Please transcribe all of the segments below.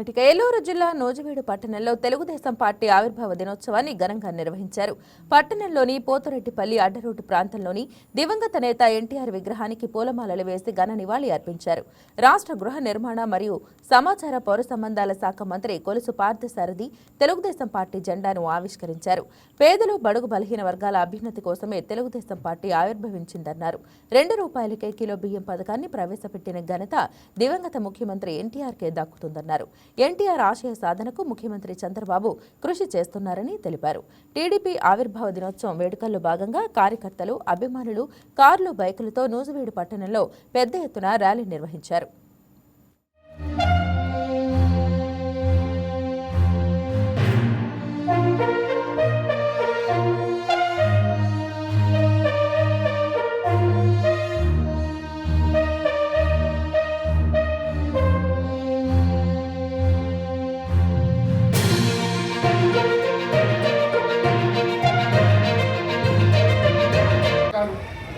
ఇక ఏలూరు జిల్లా నూజివీడు పట్టణంలో తెలుగుదేశం పార్టీ ఆవిర్భావ దినోత్సవాన్ని ఘనంగా నిర్వహించారు. పట్టణంలోని పోతురెడ్డిపల్లి అడ్డరోడ్డు ప్రాంతంలోని దివంగత నేత ఎన్టీఆర్ విగ్రహానికి పూలమాలలు వేసి ఘన నివాళి అర్పించారు. రాష్ట్ర గృహ నిర్మాణ మరియు సమాచార పౌర సంబంధాల శాఖ మంత్రి కొలుసు పార్థసారథి తెలుగుదేశం పార్టీ జెండాను ఆవిష్కరించారు. పేదలు బడుగు బలహీన వర్గాల అభ్యున్నతి కోసమే తెలుగుదేశం పార్టీ ఆవిర్భవించిందన్నారు. ₹2 కిలో బియ్యం పథకాన్ని ప్రవేశపెట్టిన ఘనత దివంగత ముఖ్యమంత్రి ఎన్టీఆర్కే దక్కుతుందన్నారు. ఎన్టీఆర్ ఆశయ సాధనకు ముఖ్యమంత్రి చంద్రబాబు కృషి చేస్తున్నారని తెలిపారు. టీడీపీ ఆవిర్భావ దినోత్సవం వేడుకల్లో భాగంగా కార్యకర్తలు, అభిమానులు కార్లు, బైకులతో నూజివీడు పట్టణంలో పెద్ద ఎత్తున ర్యాలీ నిర్వహించారు.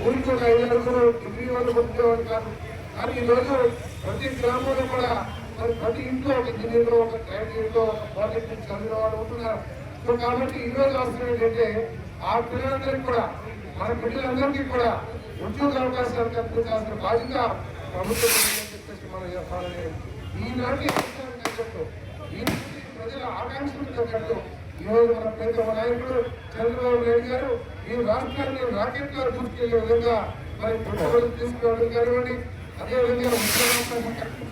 ఊరికి ఒక 5 అడుగులు డిగ్రీ వాళ్ళు కొట్టుకోవాలి కాదు. కానీ ఈరోజు ప్రతి గ్రామంలో కూడా ప్రతి ఇంట్లో ఒక ఇంజనీర్లో, ఒక ట్రైనీలో, ఒక ప్రాజెక్ట్ చదివిన వాళ్ళు ఉంటున్నారు. సో కాబట్టి ఈ రోజు అవసరం ఏంటంటే ఆ పిల్లలందరికీ కూడా, మన పిల్లలందరికీ కూడా ఉద్యోగ అవకాశాలు కల్పించాల్సిన బాధ్యత ప్రభుత్వం చెప్పేసి మనం చెప్పాలని ఈనాటి తగ్గట్టు ఈ ప్రజల ఆకాంక్షలకు తగ్గట్టు ఈరోజు మన ప్రియతమ నాయకుడు చంద్రబాబు నాయుడు గారు ఈ రాష్ట్రాన్ని రాకెట్ లో దూసుకెళ్లే విధంగా మరి పెట్టుబడులు తీసుకోవడం కానివ్వండి, అదేవిధంగా ఉద్యోగం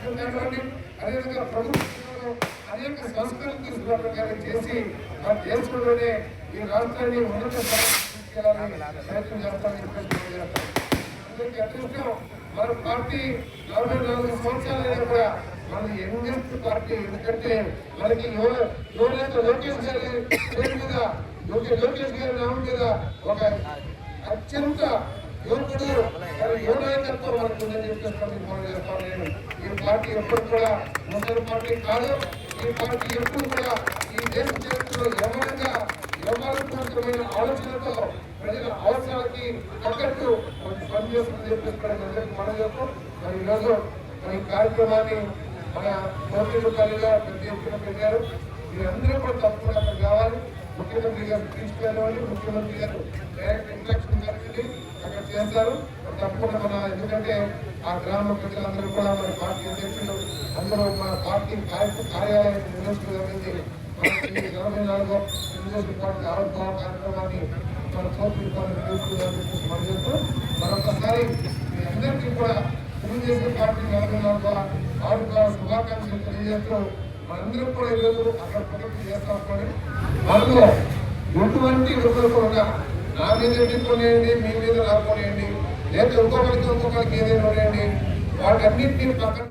కానివ్వండి, అదేవిధంగా ప్రభుత్వంలో అనేక సంస్కరణలు తీసుకురావడం చేసి మన దేశంలోనే ఈ రాష్ట్రాన్ని ఉన్నత తీసుకెళ్లాలని ప్రయత్నం చేస్తామని చెప్పేసి అందరికీ అదృష్టం. మన పార్టీ 44 సంవత్సరాలైనా కూడా మన యంగెస్ట్ పార్టీ. ఎందుకంటే మనకి ఎవరైతే లోకేష్ గారి పేరు మీద, లోకేష్ గారి నామం మీద ఒక అత్యంత యువకుడు యువనాయకత్వం మనకు ఉందని చెప్పేసి మనం చేస్తాను. నేను ఈ పార్టీ ఎప్పుడు కూడా ముసలి పార్టీ కాదు. ఈ పార్టీ ఎప్పుడు కూడా ఈ దేశ చరిత్రలో యవనపూరితమైన ఆలోచనతో ప్రజల అవసరాలకి తగ్గట్టు పనిచేస్తుందని చెప్పేసి మనం చెప్తాం. మరి ఈరోజు ఈ కార్యక్రమాన్ని మన పోటీపల్లిలో పెద్ద ఎత్తున పెట్టారు. మీరందరూ కూడా తప్పకుండా అక్కడ కావాలి. ముఖ్యమంత్రి గారు తీసుకెళ్ళవాలి. ముఖ్యమంత్రి గారు డైరెక్ట్ ఇంట్రక్షన్ జరిగింది అక్కడ చేస్తారు. తప్పకుండా మన ఎందుకంటే ఆ గ్రామ ప్రజలందరూ కూడా మన పార్టీ అధ్యక్షులు అందరూ మన పార్టీ కార్యాలయం నిర్వహించగలిగింది. 44వ తెలుగుదేశం పార్టీ ఆవిర్భావ కార్యక్రమాన్ని మన పోటీపల్లి తీసుకుందని మనం చెప్తూ మరొకసారి మీ అందరికీ కూడా తెలుగుదేశం పార్టీ 44వ ఆవిర్భావ శుభాకాంక్షలు తెలియజేస్తూ మనందరూ కూడా ఈరోజు అక్కడ ప్రకటన చేస్తామని మనలో ఎటువంటి విడుదల నా మీద ఎన్నుకునేయండి, మీ మీద రాకపోనేయండి, లేదా ఇంకొకరికి ఏదైనా ఉండేయండి, వాటన్నింటినీ పక్కన